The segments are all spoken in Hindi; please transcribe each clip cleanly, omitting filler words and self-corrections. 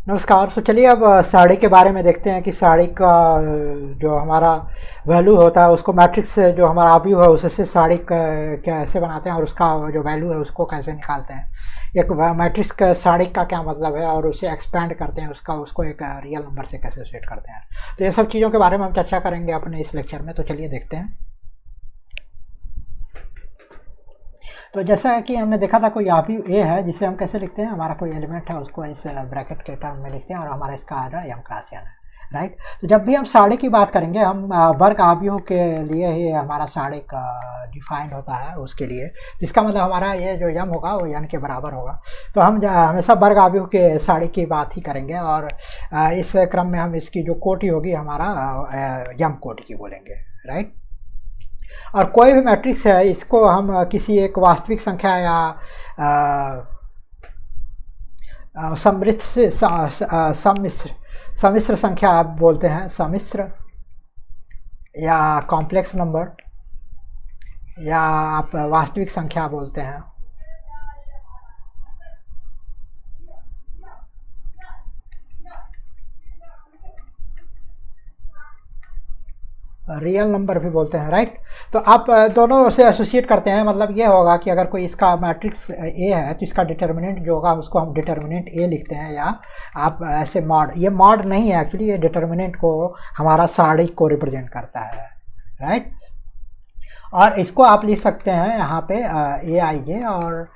नमस्कार। चलिए अब साड़ी के बारे में देखते हैं कि साड़ी का जो हमारा वैल्यू होता है उसको मैट्रिक्स से जो हमारा आव्यूह है उससे साड़ी का कैसे बनाते हैं और उसका जो वैल्यू है उसको कैसे निकालते हैं। एक मैट्रिक्स का साड़ी का क्या मतलब है और उसे एक्सपेंड करते हैं उसका उसको एक रियल नंबर से कैसे सेट करते हैं। तो ये सब चीज़ों के बारे में हम चर्चा करेंगे अपने इस लेक्चर में। तो चलिए देखते हैं। तो जैसा कि हमने देखा था कोई आव्यूह ए है जिसे हम कैसे लिखते हैं, हमारा कोई एलिमेंट है उसको इस ब्रैकेट के टर्म में लिखते हैं और हमारा इसका आर्डर यम क्रासियन है, राइट। तो जब भी हम साड़ी की बात करेंगे हम वर्ग आव्यूह के लिए ही हमारा साड़ी का डिफाइंड होता है उसके लिए, जिसका मतलब हमारा ये जो यम होगा वो यन के बराबर होगा। तो हम हमेशा वर्ग आव्यूह के साड़ी की बात ही करेंगे और इस क्रम में हम इसकी जो कोटि होगी हमारा यम कोटि की बोलेंगे, राइट। और कोई भी मैट्रिक्स है इसको हम किसी एक वास्तविक संख्या या सम्मिश्र सम्मिश्र सम्मिश्र संख्या आप बोलते हैं, सम्मिश्र या कॉम्प्लेक्स नंबर या आप वास्तविक संख्या बोलते हैं। रियल नंबर भी बोलते हैं, राइट। तो आप दोनों से एसोसिएट करते हैं, मतलब ये होगा कि अगर कोई इसका मैट्रिक्स ए है तो इसका डिटर्मिनेंट जो होगा उसको हम डिटर्मिनेंट ए लिखते हैं, या आप ऐसे मॉड, ये मॉड नहीं है एक्चुअली, ये डिटर्मिनेंट को हमारा साड़ी को रिप्रेजेंट करता है, राइट। और इसको आप लिख सकते हैं यहाँ पे ए आई जे, और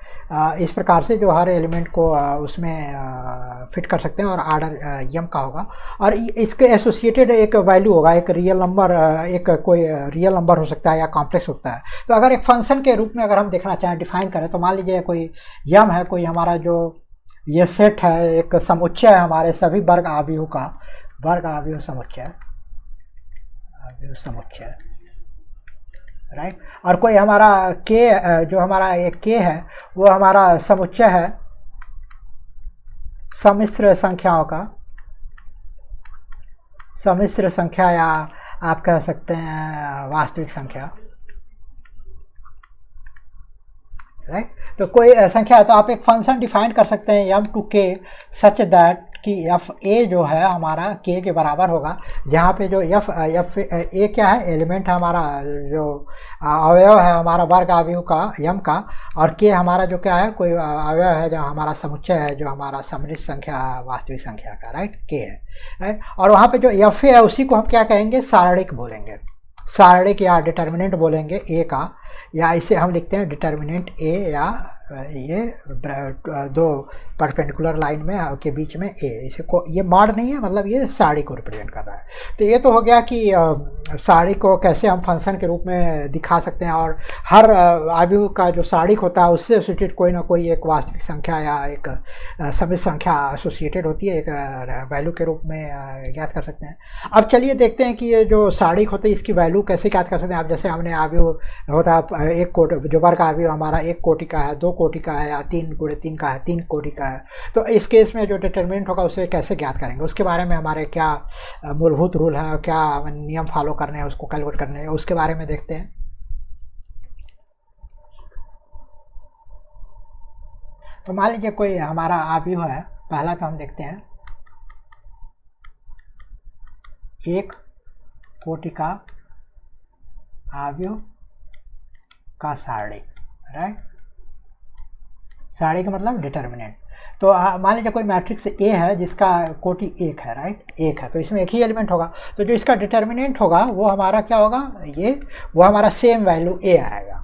इस प्रकार से जो हर एलिमेंट को उसमें फिट कर सकते हैं और आर्डर यम का होगा। और इसके एसोसिएटेड एक वैल्यू होगा, एक रियल नंबर, एक कोई रियल नंबर हो सकता है या कॉम्प्लेक्स होता है। तो अगर एक फंक्शन के रूप में अगर हम देखना चाहें, डिफाइन करें, तो मान लीजिए कोई यम है, कोई हमारा जो ये सेट है, एक समुच्चय है हमारे सभी वर्ग आव्यूह का, वर्ग आव्यूह समुच्चय, आव्यूह समुच्चय, राइट। और कोई हमारा के, जो हमारा एक के है वो हमारा समुच्चय है सम्मिश्र संख्याओं का, सम्मिश्र संख्या या आप कह सकते हैं वास्तविक संख्या, राइट। तो कोई संख्या है तो आप एक फंक्शन डिफाइन कर सकते हैं एम टू के सच दैट कि एफ ए जो है हमारा के के बराबर होगा, जहाँ पे जो एफ ए क्या है, एलिमेंट है हमारा, जो अवयव है हमारा वर्ग आव्यूह का यम का, और के हमारा जो क्या है, कोई अवयव है जो हमारा समुच्चय है जो हमारा सम्मिश्र संख्या वास्तविक संख्या का, राइट, के है, राइट। और वहाँ पे जो एफ ए है उसी को हम क्या कहेंगे, सारणिक बोलेंगे, सारणिक या डिटर्मिनेंट बोलेंगे ए का, या इसे हम लिखते हैं डिटर्मिनेंट ए, या ये दो परपेंडिकुलर लाइन में के बीच में ए, इसे को ये मॉड नहीं है, मतलब ये साड़ी को रिप्रेजेंट कर रहा है। तो ये तो हो गया कि साड़ी को कैसे हम फंक्शन के रूप में दिखा सकते हैं, और हर आव्यूह का जो साड़िक होता है उससे एसोसिएटेड कोई ना कोई एक वास्तविक संख्या या एक सम्मिश्र संख्या एसोसिएटेड होती है, एक वैल्यू के रूप में ज्ञात कर सकते हैं। अब चलिए देखते हैं कि ये जो साड़िक होते हैं इसकी वैल्यू कैसे ज्ञात कर सकते हैं। अब जैसे हमने आव्यूह होता है एक कोटि, जो वर्ग आव्यूह हमारा एक कोटि का है, दो कोटि का है, या 3 × 3 का है, 3 कोटि का है, तो इस केस में जो डिटर्मिनेंट होगा उसे कैसे ज्ञात करेंगे, उसके बारे में हमारे क्या मूलभूत रूल है, क्या नियम फॉलो करने हैं उसको कैलकुलेट करने हैं, उसके बारे में देखते हैं। तो मान लीजिए कोई हमारा आव्यूह है, पहला तो हम देखते हैं एक कोटि का आव्यूह का सारणिक, राइट। सारणिक का मतलब डिटर्मिनेंट। तो मान लीजिए कोई मैट्रिक्स ए है जिसका कोटि एक है, राइट, एक है, तो इसमें एक ही एलिमेंट होगा, तो जो इसका डिटर्मिनेंट होगा वो हमारा क्या होगा, ये वो हमारा सेम वैल्यू ए आएगा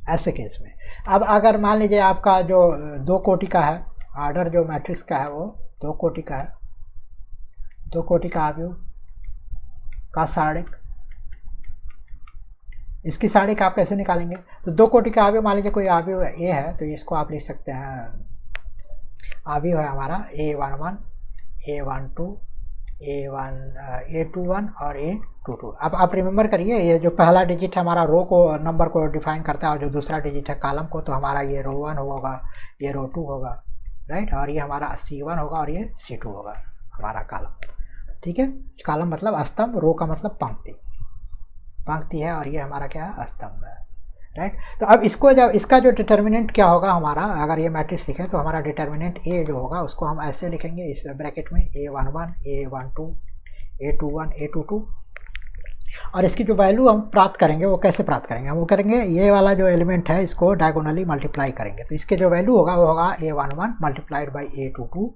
ऐसे केस में। अब अगर मान लीजिए आपका जो दो कोटि का है, आर्डर जो मैट्रिक्स का है वो दो कोटि का है, दो कोटि का आव्यूह का सारणिक, इसकी सारणिक आप कैसे निकालेंगे। तो दो कोटि का आव्यूह, मान लीजिए कोई आव्यूह ए है तो इसको आप लिख सकते हैं, आव्यूह है हमारा A11, A12, A21 और A22। अब आप रिमेंबर करिए, ये जो पहला डिजिट है हमारा रो को, नंबर को डिफाइन करता है, और जो दूसरा डिजिट है कॉलम को, तो हमारा ये रो 1 होगा, ये रो 2 होगा, राइट, और ये हमारा C1 होगा और ये C2 होगा हमारा कॉलम, ठीक है। कॉलम मतलब स्तंभ, रो का मतलब पंक्ति, पंक्ति है, और ये हमारा क्या है, स्तंभ है, राइट। तो अब इसको जब इसका जो डिटर्मिनेंट क्या होगा हमारा, अगर ये मैट्रिक्स लिखें तो हमारा डिटर्मिनेंट ए जो होगा उसको हम ऐसे लिखेंगे इस ब्रैकेट में A11 A12 A21 A22, और इसकी जो वैल्यू हम प्राप्त करेंगे वो कैसे प्राप्त करेंगे, हम वो करेंगे ये वाला जो एलिमेंट है इसको डायगोनली मल्टीप्लाई करेंगे। तो इसके जो वैल्यू होगा वो होगा A11 multiplied by A22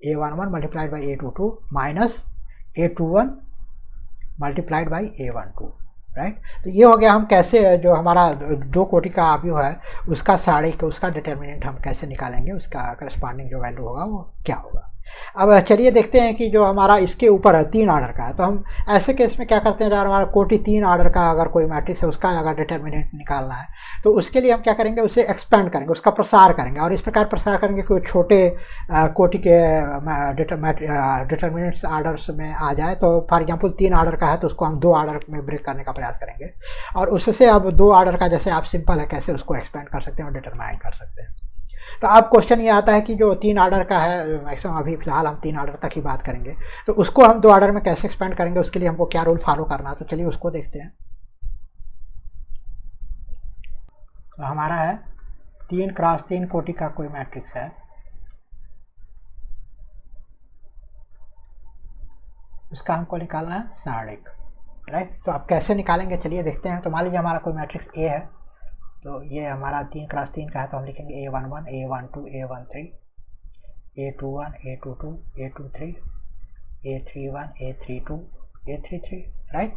A11 multiplied by A22 minus A21 multiplied by A12, right. तो ये हो गया हम कैसे जो हमारा दो कोटि का आव्यूह है उसका सारणिक, उसका डिटर्मिनेंट हम कैसे निकालेंगे, उसका करस्पॉन्डिंग जो वैल्यू होगा वो क्या होगा। अब चलिए देखते हैं कि जो हमारा इसके ऊपर है 3 ऑर्डर का है, तो हम ऐसे केस में क्या करते हैं, जब हमारा कोटि 3 ऑर्डर का अगर कोई मैट्रिक्स है उसका अगर डिटर्मिनेंट निकालना है तो उसके लिए हम क्या करेंगे, उसे एक्सपेंड करेंगे, उसका प्रसार करेंगे, और इस प्रकार प्रसार करेंगे कि छोटे कोटि के डिटर्मिनेंट्स ऑर्डर्स में आ जाए। तो फॉर एग्जांपल 3 ऑर्डर का है तो उसको हम 2 ऑर्डर में ब्रेक करने का प्रयास करेंगे, और उससे अब 2 ऑर्डर का जैसे आप सिंपल है कैसे उसको एक्सपेंड कर सकते हैं और डिटरमाइन कर सकते हैं। तो अब क्वेश्चन ये आता है कि जो 3 ऑर्डर का है, मैक्सिमम अभी फिलहाल हम 3 ऑर्डर तक ही बात करेंगे, तो उसको हम 2 ऑर्डर में कैसे एक्सपेंड करेंगे, उसके लिए हमको क्या रूल फॉलो करना है, तो चलिए उसको देखते हैं। तो हमारा है 3 क्रॉस 3 कोटि का कोई मैट्रिक्स है, उसका हमको निकालना है सारणिक, राइट। तो अब कैसे निकालेंगे चलिए देखते हैं। तो मान लीजिए हमारा कोई मैट्रिक्स ए है, तो ये हमारा 3 क्रॉस 3 का है, तो हम लिखेंगे A11 A12 A13 A21 A22 A23 A31 A32 A33, right.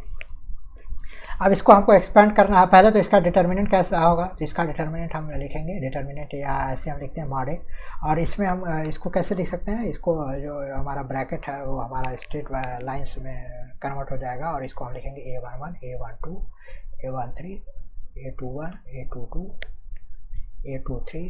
अब इसको हमको एक्सपेंड करना है। पहले तो इसका डिटर्मिनेंट कैसा होगा, तो इसका डिटर्मिनेंट हम लिखेंगे, डिटर्मिनेंट या ऐसे हम लिखते हैं मॉड ए, और इसमें हम इसको कैसे लिख सकते हैं, इसको जो हमारा ब्रैकेट है वो हमारा स्ट्रेट लाइंस में कन्वर्ट हो जाएगा, और इसको हम लिखेंगे A11 A12 A13 A21 A22 A23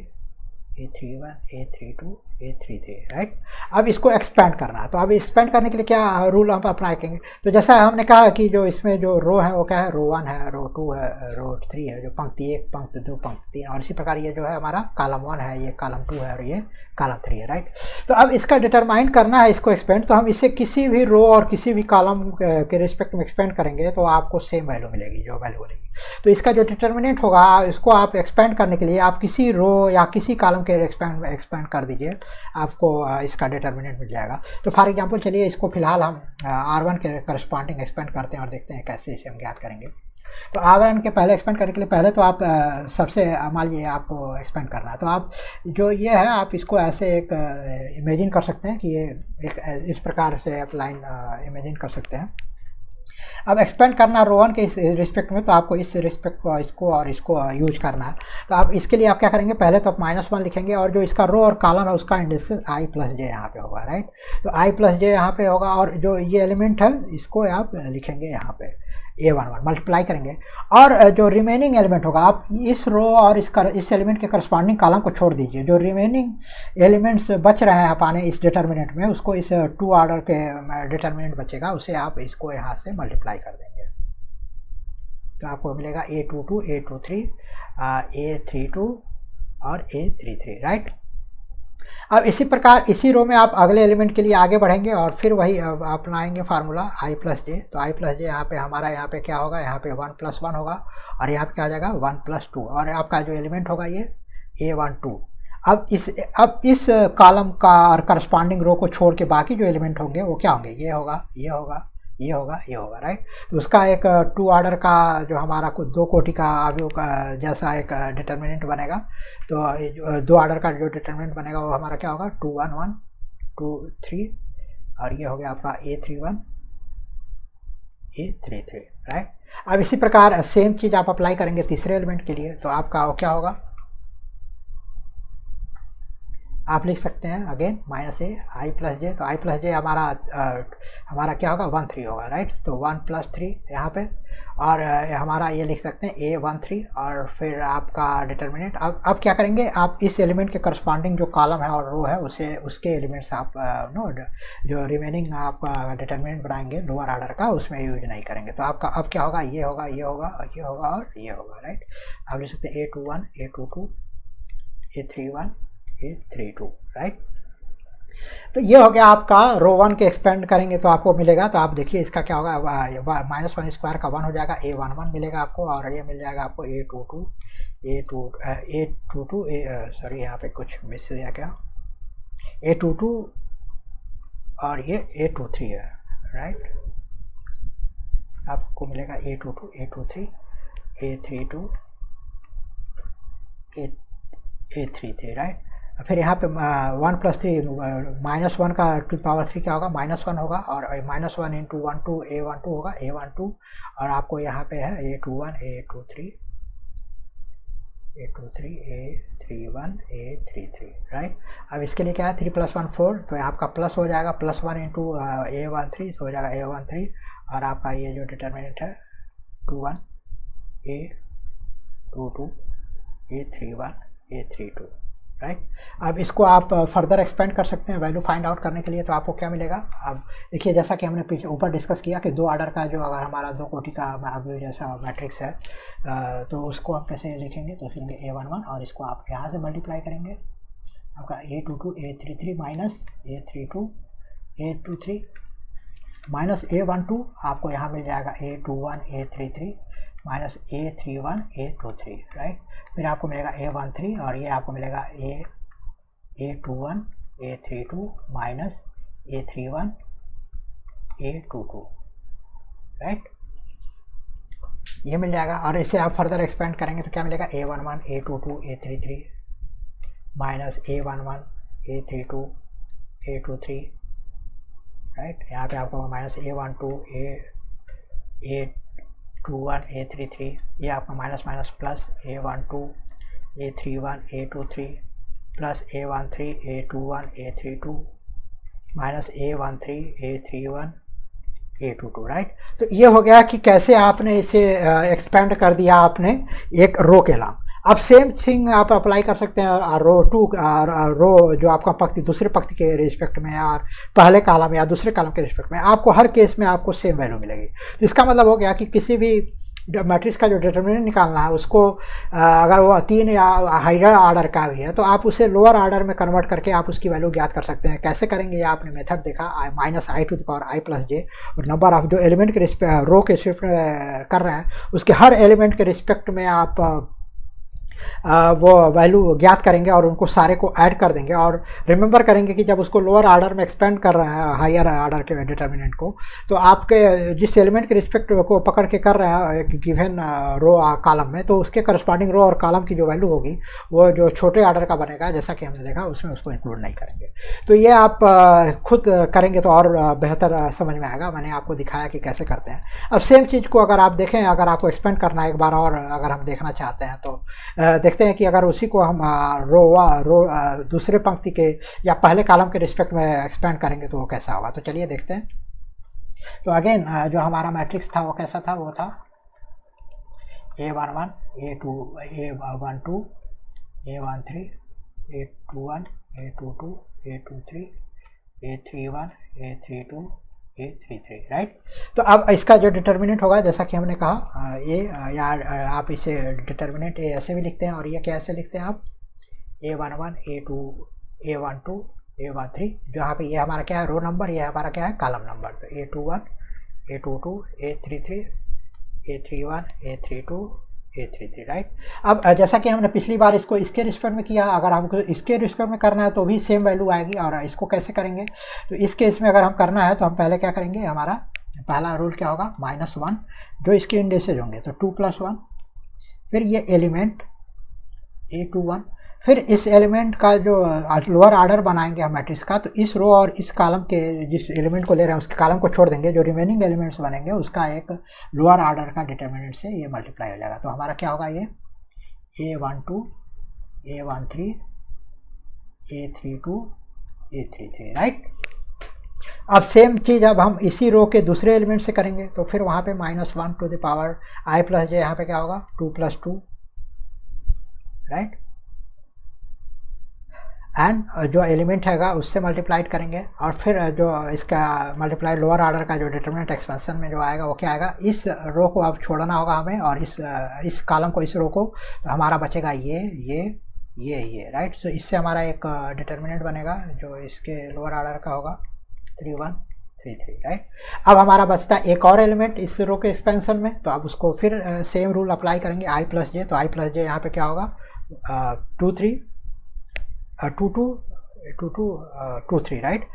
A31 A32 A33, right. अब इसको एक्सपेंड करना है, तो अब एक्सपेंड करने के लिए क्या रूल हम अपनाएंगे, तो जैसा हमने कहा कि जो इसमें जो रो है वो क्या है, रो 1 है, रो 2 है, रो 3 है, जो पंक्ति 1 पंक्ति 2 पंक्ति 3, और इसी प्रकार ये जो है हमारा कॉलम 1 है, ये कॉलम 2 है और ये कॉलम 3 है, राइट। तो अब इसका डिटरमाइन करना है इसको एक्सपेंड, तो हम इसे किसी भी रो और किसी भी कॉलम के रिस्पेक्ट में एक्सपेंड करेंगे तो आपको सेम वैल्यू मिलेगी, जो वैल्यू मिलेगी। तो इसका जो डिटर्मिनेंट होगा इसको आप एक्सपेंड करने के लिए आप किसी रो या किसी कॉलम के एक्सपेंड कर दीजिए, आपको इसका डिटर्मिनेंट मिल जाएगा। तो फॉर एग्जांपल चलिए इसको फिलहाल हम R1 के करस्पॉन्डिंग एक्सपेंड करते हैं और देखते हैं कैसे इसे हम ज्ञात करेंगे। तो R1 के पहले एक्सपेंड करने के लिए पहले तो आप सबसे मान लीजिए आपको एक्सपेंड करना है, तो आप जो ये है आप इसको ऐसे एक इमेजिन कर सकते हैं कि ये एक इस प्रकार से आप लाइन इमेजिन कर सकते हैं। अब एक्सपेंड करना रो 1 के इस रिस्पेक्ट में, तो आपको इस रिस्पेक्ट को इसको और इसको यूज करना है। तो आप इसके लिए आप क्या करेंगे, पहले तो आप -1 लिखेंगे, और जो इसका रो और कॉलम है उसका इंडिसेस I प्लस जे यहाँ पे होगा, राइट। तो I प्लस जे यहाँ पे होगा, और जो ये एलिमेंट है इसको आप लिखेंगे यहाँ पे A11 मल्टीप्लाई करेंगे, और जो रिमेनिंग एलिमेंट होगा आप इस रो और इस एलिमेंट के करस्पॉन्डिंग कॉलम को छोड़ दीजिए, जो रिमेनिंग एलिमेंट्स बच रहे हैं अपाने इस डिटर्मिनेंट में, उसको इस 2 ऑर्डर के डिटर्मिनेंट बचेगा उसे आप इसको यहाँ से मल्टीप्लाई कर देंगे, तो आपको मिलेगा A22 A23 A32 और A33, राइट। अब इसी प्रकार इसी रो में आप अगले एलिमेंट के लिए आगे बढ़ेंगे और फिर वही अपनाएंगे फार्मूला I प्लस जे। तो I प्लस जे यहाँ पे हमारा यहाँ पे क्या होगा, यहाँ पे 1 + 1 होगा, और यहाँ पे क्या आ जाएगा 1 + 2, और आपका जो एलिमेंट होगा ये A12। अब इस कॉलम का और करस्पॉन्डिंग रो को छोड़ के बाकी जो एलिमेंट होंगे वो क्या होंगे, ये होगा ये होगा ये होगा ये होगा, राइट। तो उसका एक 2 ऑर्डर का जो हमारा कुछ 2 कोटि का आव्यूह का जैसा एक डिटर्मिनेंट बनेगा। तो 2 ऑर्डर का जो डिटर्मिनेंट बनेगा वो हमारा क्या होगा 2 1 1 2 3, और ये हो गया आपका A31 A33, राइट। अब इसी प्रकार सेम चीज़ आप अप्लाई करेंगे तीसरे एलिमेंट के लिए, तो आपका क्या होगा, आप लिख सकते हैं again -a I plus J. तो I प्लस जे हमारा क्या होगा 1 3 होगा, राइट। तो 1 + 3 यहाँ पे, और हमारा ये लिख सकते हैं A13, और फिर आपका डिटर्मिनेंट। अब क्या करेंगे, आप इस एलिमेंट के करस्पॉन्डिंग जो कॉलम है और रो है उसके एलिमेंट्स आप जो रिमेनिंग आप डिटर्मिनेंट बनाएंगे लोअर ऑर्डर का उसमें यूज नहीं करेंगे। तो आपका अब क्या होगा, ये होगा ये होगा ये होगा और ये होगा, राइट। आप लिख सकते हैं A21 A22 A31 A32, right. तो ये हो गया आपका रो वन के एक्सपेंड करेंगे तो आपको मिलेगा, तो आप देखिए इसका क्या होगा, -1 स्क्वायर का 1 हो जाएगा, A11 मिलेगा आपको, और ये मिल जाएगा आपको A22 सॉरी यहाँ पे कुछ मिस हो गया क्या, A22 और ये A23 है, राइट। आपको मिलेगा A22 A23 A32 A33, right. फिर यहाँ पे 1 + 3 -1 का टू पावर 3 क्या होगा, -1 होगा, और -1 × 12 A12 होगा A12, और आपको यहाँ पे है A21 A23 A31 A33, right. अब इसके लिए क्या है, 3 + 1 4, तो आपका प्लस हो जाएगा, +1 × A13 हो जाएगा A13, और आपका ये जो डिटर्मिनेंट है 21 A22 A31 A32, राइट। अब इसको आप फर्दर एक्सपेंड कर सकते हैं वैल्यू फाइंड आउट करने के लिए, तो आपको क्या मिलेगा। अब देखिए जैसा कि हमने पीछे ऊपर डिस्कस किया कि 2 ऑर्डर का जो अगर हमारा 2 कोटि का अभी जैसा मैट्रिक्स है, तो उसको हम कैसे लिखेंगे, तो लिखेंगे A11, और इसको आप यहाँ से मल्टीप्लाई करेंगे, आपका A22 A33 minus A32 A23 minus A12, आपको यहाँ मिल जाएगा A21 A33 minus A31 A23, right. फिर आपको मिलेगा A13, और ये आपको मिलेगा A21 A32 minus A31 A22, right. ये मिल जाएगा, और इसे आप फर्दर एक्सपेंड करेंगे तो क्या मिलेगा, A11 A22 A33 minus A11 A32 A23, right. यहाँ पे आपको -A12 A21 A33, ये आपका minus plus A12 A31 A23 plus A13 A21 A32 minus A13 A31 A22, right. तो ये हो गया कि कैसे आपने इसे एक्सपेंड कर दिया आपने एक रो के नाम। अब सेम थिंग आप अप्लाई कर सकते हैं रो 2 रो जो आपका पंक्ति दूसरे पंक्ति के रिस्पेक्ट में और पहले कॉलम या दूसरे कॉलम के रिस्पेक्ट में, आपको हर केस में आपको सेम वैल्यू मिलेगी। तो इसका मतलब हो गया कि किसी भी मैट्रिक्स का जो डिटर्मिनेंट निकालना है उसको अगर वो 3 या हायर ऑर्डर का भी है तो आप उसे लोअर ऑर्डर में कन्वर्ट करके आप उसकी वैल्यू ज्ञात कर सकते हैं। कैसे करेंगे ये आपने मेथड देखा, -i⁻i+j, और नंबर ऑफ जो एलिमेंट के रिस्पेक्ट रो के रिस्पेक्ट कर रहे हैं उसके हर एलिमेंट के रिस्पेक्ट में आप वो वैल्यू ज्ञात करेंगे और उनको सारे को ऐड कर देंगे। और रिमेंबर करेंगे कि जब उसको लोअर ऑर्डर में एक्सपेंड कर रहे हैं हायर ऑर्डर के डिटर्मिनेंट को, तो आपके जिस एलिमेंट के रिस्पेक्ट को पकड़ के कर रहे हैं एक गिवन रो कॉलम में, तो उसके करस्पॉन्डिंग रो और कॉलम की जो वैल्यू होगी वो जो छोटे ऑर्डर का बनेगा जैसा कि हमने देखा उसमें उसको इंक्लूड नहीं करेंगे। तो ये आप खुद करेंगे तो और बेहतर समझ में आएगा। मैंने आपको दिखाया कि कैसे करते हैं। अब सेम चीज़ को अगर आप देखें, अगर आपको एक्सपेंड करना है एक बार और अगर हम देखना चाहते हैं तो देखते हैं कि अगर उसी को हम रो दूसरे पंक्ति के या पहले कॉलम के रिस्पेक्ट में एक्सपेंड करेंगे तो वो कैसा होगा। तो चलिए देखते हैं। तो अगेन जो हमारा मैट्रिक्स था वो कैसा था, वो था A11 A12 A13 A21 A22 A23 A31 A32 A33, right. तो अब इसका जो डिटर्मिनेंट होगा जैसा कि हमने कहा ये या आप इसे डिटर्मिनेंट ए ऐसे भी लिखते हैं और ये कैसे लिखते हैं आप A11 A12 A13, जहाँ पे ये हमारा क्या है रो नंबर, ये हमारा क्या है कॉलम नंबर। तो A21 A22 A33 A31 A32 A33, right. अब जैसा कि हमने पिछली बार इसको इसके रिस्पेक्ट में किया, अगर हमको इसके रिस्पेक्ट में करना है तो भी सेम वैल्यू आएगी। और इसको कैसे करेंगे, तो इस केस में अगर हम करना है तो हम पहले क्या करेंगे, हमारा पहला रूल क्या होगा -1 जो इसके इंडेसेज होंगे, तो 2 + 1, फिर ये एलिमेंट A21, फिर इस एलिमेंट का जो लोअर ऑर्डर बनाएंगे हम मैट्रिक्स का, तो इस रो और इस कॉलम के जिस एलिमेंट को ले रहे हैं उसके कॉलम को छोड़ देंगे, जो रिमेनिंग एलिमेंट्स बनेंगे उसका एक लोअर ऑर्डर का डिटर्मिनेंट से ये मल्टीप्लाई हो जाएगा। तो हमारा क्या होगा, ये A12 A13 A32 A33, right. अब सेम चीज़ अब हम इसी रो के दूसरे एलिमेंट से करेंगे, तो फिर वहाँ पे -1 टू द पावर i+j, यहाँ पे क्या होगा 2 + 2, राइट। एंड जो एलिमेंट हैगा उससे मल्टीप्लाइड करेंगे और फिर जो इसका मल्टीप्लाइड लोअर ऑर्डर का जो डिटर्मिनेंट एक्सपेंशन में जो आएगा वो क्या आएगा, इस रो को अब छोड़ना होगा हमें और इस कॉलम को इस रो को, तो हमारा बचेगा ये ये राइट। तो इससे हमारा एक डिटर्मिनेंट बनेगा जो इसके लोअर ऑर्डर का होगा 3133 राइट। अब हमारा बचता है एक और एलिमेंट इस रो के एक्सपेंशन में, तो अब उसको फिर सेम रूल अप्लाई करेंगे आई प्लस जे। तो आई प्लस जे यहाँ पे क्या होगा 2 3 राइट।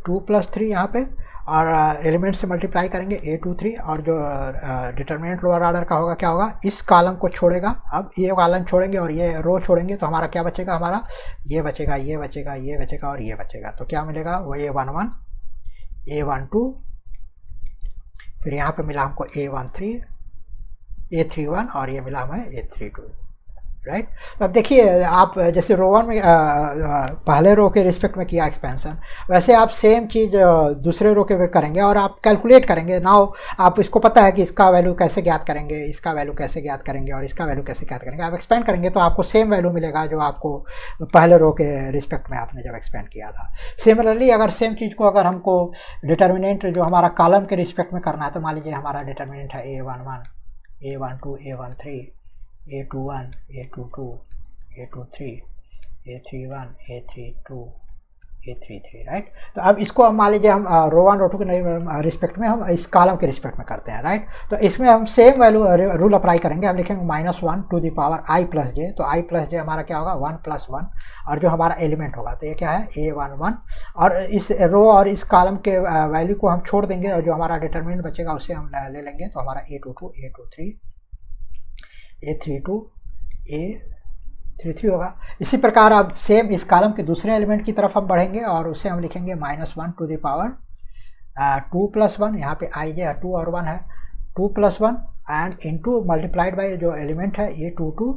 2 + 3 यहाँ पे, और एलिमेंट से मल्टीप्लाई करेंगे A23, और जो डिटर्मिनेंट लोअर ऑर्डर का होगा क्या होगा, इस कॉलम को छोड़ेगा। अब ये कॉलम छोड़ेंगे और ये रो छोड़ेंगे, तो हमारा क्या बचेगा, हमारा ये बचेगा, ये बचेगा, ये बचेगा और ये बचेगा। तो क्या मिलेगा, वो A11 A12, फिर यहाँ पे मिला हमको A13 A31, और ये मिला हमें A32 राइट। तो अब देखिए आप जैसे रो 1 में पहले रो के रिस्पेक्ट में किया एक्सपेंशन, वैसे आप सेम चीज़ दूसरे रो के में करेंगे और आप कैलकुलेट करेंगे। नाउ आप इसको पता है कि इसका वैल्यू कैसे ज्ञात करेंगे, इसका वैल्यू कैसे ज्ञात करेंगे और इसका वैल्यू कैसे ज्ञात करेंगे। आप एक्सपेंड करेंगे तो आपको सेम वैल्यू मिलेगा जो आपको पहले रो के रिस्पेक्ट में आपने जब एक्सपेंड किया था। सिमिलरली अगर सेम चीज़ को अगर हमको डिटर्मिनेंट जो हमारा कॉलम के रिस्पेक्ट में करना है, तो मान लीजिए हमारा डिटर्मिनेंट है A11 A12 A13 A21 A22 A23 A31 A32 A33 right. तो अब इसको हम मान लीजिए हम रो 1 रो 2 के रिस्पेक्ट में हम इस कॉलम के रिस्पेक्ट में करते हैं राइट। तो इसमें हम सेम वैल्यू रूल अप्लाई करेंगे। हम लिखेंगे -1 to the power i plus J. तो i प्लस जे हमारा क्या होगा 1 + 1, और जो हमारा एलिमेंट होगा तो ये क्या है A11, और इस रो और इस कॉलम के वैल्यू को हम छोड़ देंगे और जो हमारा डिटर्मिनेंट बचेगा उसे हम ले लेंगे। तो हमारा A22 A23 A32 A33 होगा। इसी प्रकार अब सेम इस कॉलम के दूसरे एलिमेंट की तरफ हम बढ़ेंगे और उसे हम लिखेंगे -1 टू द पावर 2 + 1, यहाँ पे i j 2 और 1 है, 2 + 1 एंड इनटू मल्टीप्लाइड बाय जो एलिमेंट है A22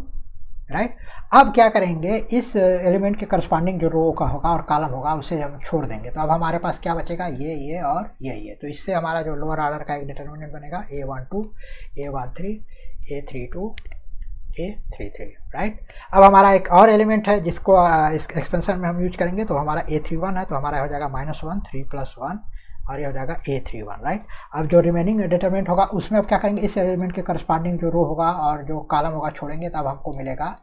राइट। अब क्या करेंगे, इस एलिमेंट के करस्पॉन्डिंग जो रो का होगा और कॉलम होगा उसे हम छोड़ देंगे। तो अब हमारे पास क्या बचेगा, ये और ये। तो इससे हमारा जो लोअर ऑर्डर का एक डिटर्मिनेंट बनेगा A12 A13 A32 A33 right. अब हमारा एक और एलिमेंट है जिसको इस एक्सपेंशन में हम यूज करेंगे, तो हमारा A31 है, तो हमारा हो जाएगा -1 3 + 1, और ये हो जाएगा A31 राइट। अब जो रिमेनिंग डिटर्मिनेंट होगा उसमें अब क्या करेंगे, इस एलिमेंट के करस्पॉन्डिंग जो रो होगा और जो कॉलम होगा छोड़ेंगे, तब हमको मिलेगा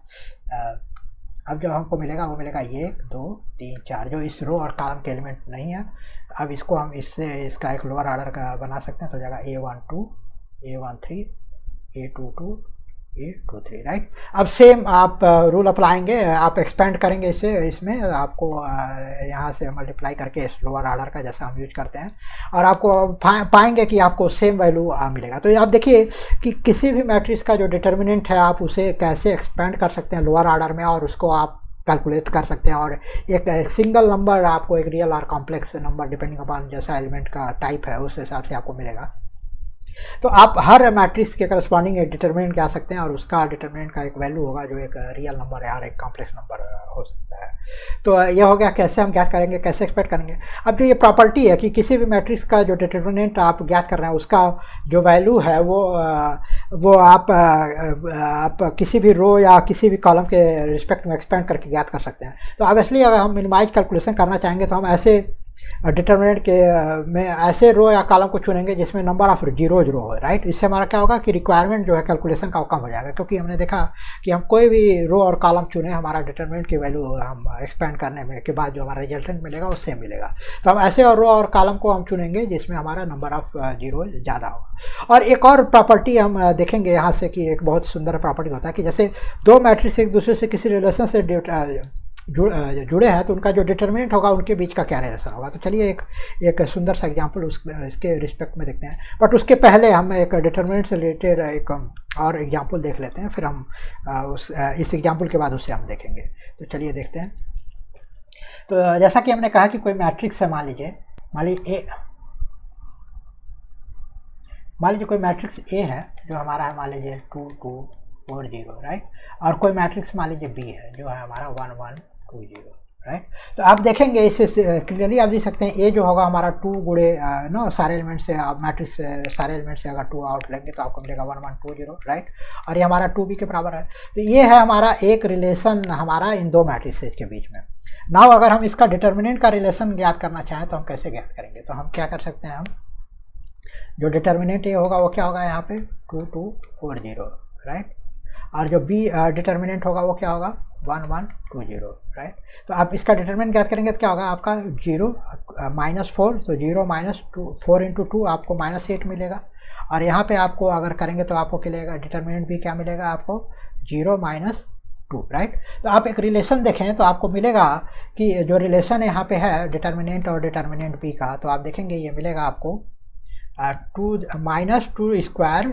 अब जो हमको मिलेगा वो मिलेगा 1 2 3 4, जो इस रो और कॉलम के एलिमेंट नहीं है। अब इसको हम इससे इसका एक लोअर ऑर्डर का बना सकते हैं, तो हो जाएगा A12 A13 A22 A23 right. अब सेम आप रूल अप्लाएंगे, आप एक्सपेंड करेंगे इसे, इसमें आपको यहाँ से मल्टीप्लाई करके इस लोअर ऑर्डर का जैसा हम यूज करते हैं, और आपको पाएंगे कि आपको सेम वैल्यू मिलेगा। तो आप देखिए कि किसी भी मैट्रिक्स का जो डिटर्मिनेंट है आप उसे कैसे एक्सपेंड कर सकते हैं लोअर ऑर्डर में, और उसको आप कैलकुलेट कर सकते हैं, और एक सिंगल नंबर आपको एक रियल और कॉम्प्लेक्स नंबर डिपेंडिंग अपॉन जैसा एलिमेंट का टाइप है उस हिसाब से आपको मिलेगा। तो आप हर मैट्रिक्स के करस्पॉन्डिंग एक डिटर्मिनेंट क्या सकते हैं, और उसका डिटर्मिनेंट का एक वैल्यू होगा जो एक रियल नंबर है और एक कॉम्प्लेक्स नंबर हो सकता है। तो ये हो गया कैसे हम ज्ञात करेंगे, कैसे एक्सपेक्ट करेंगे। अब ये प्रॉपर्टी है कि किसी भी मैट्रिक्स का जो डिटर्मिनेंट आप ज्ञात कर रहे हैं उसका जो वैल्यू है वो आप किसी भी रो या किसी भी कॉलम के रिस्पेक्ट में एक्सपेंड करके ज्ञात कर सकते हैं। तो ऑब्वियसली अगर हम मिनिमाइज कैलकुलेशन करना चाहेंगे तो हम ऐसे डिटर्मिनेंट के में ऐसे रो या कॉलम को चुनेंगे जिसमें नंबर ऑफ जीरोज रो है राइट। इससे हमारा क्या होगा कि रिक्वायरमेंट जो है कैलकुलेशन का कम हो जाएगा, क्योंकि हमने देखा कि हम कोई भी रो और कॉलम चुने हमारा डिटर्मिनेंट की वैल्यू हम एक्सपेंड करने में के बाद जो हमारा रिजल्टेंट मिलेगा उससे मिलेगा। तो हम ऐसे और रो और कॉलम को हम चुनेंगे जिसमें हमारा नंबर ऑफ जीरोज ज़्यादा होगा। और एक और प्रॉपर्टी हम देखेंगे यहाँ से कि एक बहुत सुंदर प्रॉपर्टी होता है कि जैसे दो मैट्रिक्स एक दूसरे से किसी रिलेशन से जुड़े हैं तो उनका जो डिटर्मिनेंट होगा उनके बीच का क्या रिलेशन होगा। तो चलिए एक सुंदर सा एग्जांपल इसके रिस्पेक्ट में देखते हैं, बट उसके पहले हम एक डिटर्मिनेंट से रिलेटेड एक और एग्जांपल देख लेते हैं, फिर हम इस एग्जांपल के बाद उसे हम देखेंगे। तो चलिए देखते हैं। तो जैसा कि हमने कहा कि कोई मैट्रिक्स है, मान लीजिए कोई मैट्रिक्स ए है जो हमारा है मान लीजिए 2 2 4 0 राइट, और कोई मैट्रिक्स मान लीजिए बी है जो है हमारा 1 1 2 0 राइट। तो आप देखेंगे इसे क्लियरली आप देख सकते हैं ए जो होगा हमारा 2 गुणे सारे एलिमेंट से, आप मैट्रिक्स से सारे एलिमेंट से अगर 2 आउट लेंगे तो आपको मिलेगा 1 1 2 0 राइट, और ये हमारा 2b के बराबर है। तो ये है हमारा एक रिलेशन हमारा इन दो मैट्रिक्स के बीच में। नाउ अगर हम इसका डिटर्मिनेंट का रिलेशन ज्ञात करना चाहें तो हम कैसे ज्ञात करेंगे, तो हम क्या कर सकते हैं, हम जो डिटर्मिनेंट ये होगा वो क्या होगा यहाँ पे 2 2 4 0 राइट, और जो बी डिटर्मिनेंट होगा वो क्या होगा 1120, राइट। तो आप इसका डिटरमिनेंट ज्ञात करेंगे तो क्या होगा आपका 0 -4, तो 0 -2 4 इंटू 2 आपको -8 मिलेगा। और यहाँ पे आपको अगर करेंगे तो आपको मिलेगा डिटरमिनेंट भी क्या मिलेगा आपको 0 -2, राइट। तो आप एक रिलेशन देखें तो आपको मिलेगा कि जो रिलेशन यहाँ पे है डिटरमिनेंट और डिटरमिनेंट बी का, तो आप देखेंगे ये मिलेगा आपको 2 -2 स्क्वायर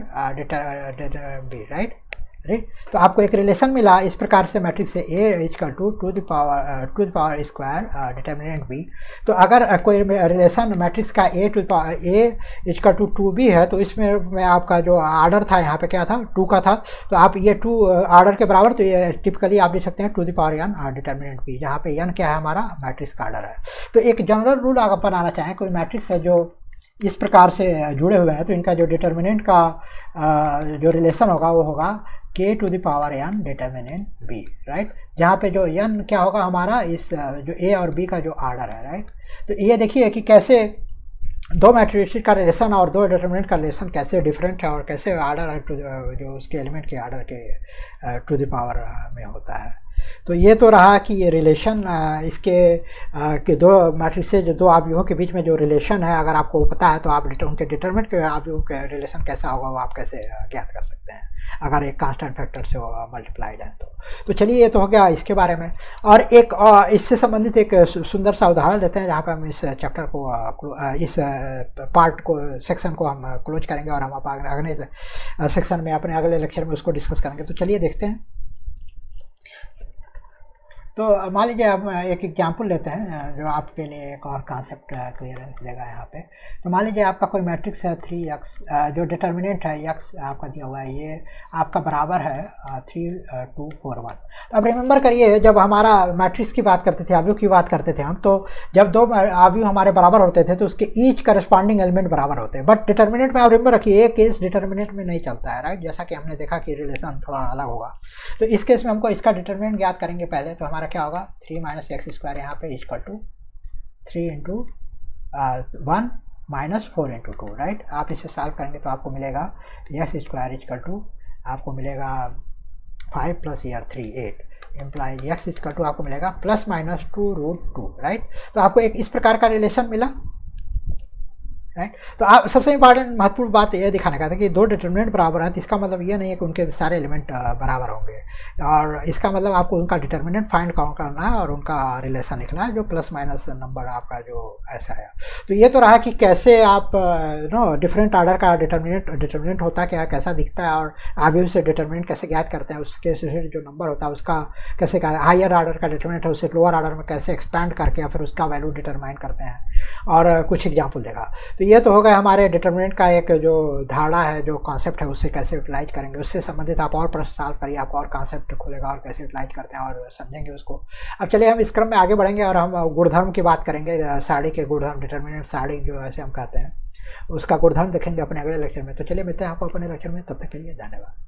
बी, राइट। तो आपको एक रिलेशन मिला इस प्रकार से मैट्रिक्स से A equal to the power square determinant B. तो अगर कोई रिलेशन मैट्रिक्स का ए इक्वल टू 2b है तो इसमें आपका जो आर्डर था यहाँ पे क्या था 2 का था, तो आप ये 2 आर्डर के बराबर, तो ये टिपिकली आप देख सकते हैं to the power n determinant B, जहाँ पे n क्या है हमारा मैट्रिक्स का आर्डर है। तो एक जनरल रूल अगर बनाना चाहें, कोई मैट्रिक्स है जो इस प्रकार से जुड़े हुए हैं तो इनका जो डिटरमिनेंट का जो रिलेशन होगा वो होगा k to the power n determinant b, right. जहाँ पे जो n क्या होगा हमारा इस जो a और b का जो आर्डर है, राइट। तो ये देखिए कि कैसे दो मैट्रिक्स का रिलेशन और दो डिटरमिनेंट का रिलेशन कैसे डिफरेंट है और कैसे आर्डर टू जो उसके एलिमेंट के आर्डर के टू द पावर में होता है। तो ये तो रहा कि ये रिलेशन इसके के दो मैट्रिक्सेज जो दो आव्यूहों के बीच में जो रिलेशन है, अगर आपको पता है तो आप उनके डिटरमिनेंट के आव्यूहों के रिलेशन कैसा होगा वो आप कैसे ज्ञात कर सकते हैं अगर एक कांस्टेंट फैक्टर से मल्टीप्लाइड है तो चलिए ये तो हो गया इसके बारे में। और एक इससे संबंधित एक सुंदर सा उदाहरण लेते हैं जहाँ पर हम इस चैप्टर को इस पार्ट को सेक्शन को हम क्लोज करेंगे और हम अगले सेक्शन में अपने अगले लेक्चर में उसको डिस्कस करेंगे। तो चलिए देखते हैं। तो मान लीजिए हम एक एग्जाम्पल लेते हैं जो आपके लिए एक और कॉन्सेप्ट क्लियरेंस देगा यहाँ पे। तो मान लीजिए आपका कोई मैट्रिक्स है 3x, जो डिटर्मिनेंट है x आपका दिया हुआ है, ये आपका बराबर है 3 2 4 1। तो अब रिमेंबर करिए जब हमारा मैट्रिक्स की बात करते थे, आव्यूह की बात करते थे हम, तो जब दो आव्यूह हमारे बराबर होते थे तो उसके ईच करस्पॉन्डिंग एलिमेंट बराबर होते हैं। बट डिटर्मिनेंट में आप रिमेंबर रखिए एक केस डिटर्मिनेंट में नहीं चलता है, राइट। जैसा कि हमने देखा कि रिलेशन थोड़ा अलग होगा। तो इस केस में हमको इसका डिटर्मिनेंट ज्ञात करेंगे पहले। तो हमारा क्या होगा 3 - x² यहाँ पे equal to 3 into 1 minus 4 into 2, right. आप इसे सॉल्व करेंगे तो आपको मिलेगा x² इक्वल टू आपको मिलेगा 5 + 3 8 इम्प्लाई x इक्वल टू आपको मिलेगा ±2√2, राइट। तो आपको एक इस प्रकार का रिलेशन मिला, राइट। तो आप सबसे इंपॉर्टेंट महत्वपूर्ण बात यह दिखाने का था कि दो डिटर्मिनेंट बराबर हैं, तो इसका मतलब ये नहीं है कि उनके सारे एलिमेंट बराबर होंगे, और इसका मतलब आपको उनका डिटर्मिनेंट फाइंड काउंट करना है और उनका रिलेशन लिखना है जो प्लस माइनस नंबर आपका जो ऐसा है। तो ये तो रहा कि कैसे आप डिफरेंट ऑर्डर का डिटर्मिनेंट होता क्या है, कैसा दिखता है, और आव्यूह से डिटर्मिनेंट कैसे ज्ञात करते हैं, उसके से जो नंबर होता है उसका कैसे हायर ऑर्डर का डिटर्मिनेंट है उसे लोअर ऑर्डर में कैसे एक्सपैंड करके या फिर उसका वैल्यू डिटरमाइन करते हैं, और कुछ एग्जाम्पल देखा। तो ये तो हो गया हमारे डिटर्मिनेंट का एक जो धारणा है, जो कॉन्सेप्ट है, उससे कैसे यूटिलाइज करेंगे, उससे संबंधित आप और प्रश्न सॉल्व करिए, आपको और कॉन्सेप्ट खुलेगा और कैसे यूटिलाइज करते हैं और समझेंगे उसको। अब चलिए हम इस क्रम में आगे बढ़ेंगे और हम गुणधर्म की बात करेंगे, साड़ी के गुणधर्म, डिटर्मिनेंट साड़ी जो ऐसे हम कहते हैं, उसका गुणधर्म देखेंगे अपने अगले लेक्चर में। तो चलिए मिलते हैं आपको अपने लेक्चर में, तब तक के लिए धन्यवाद।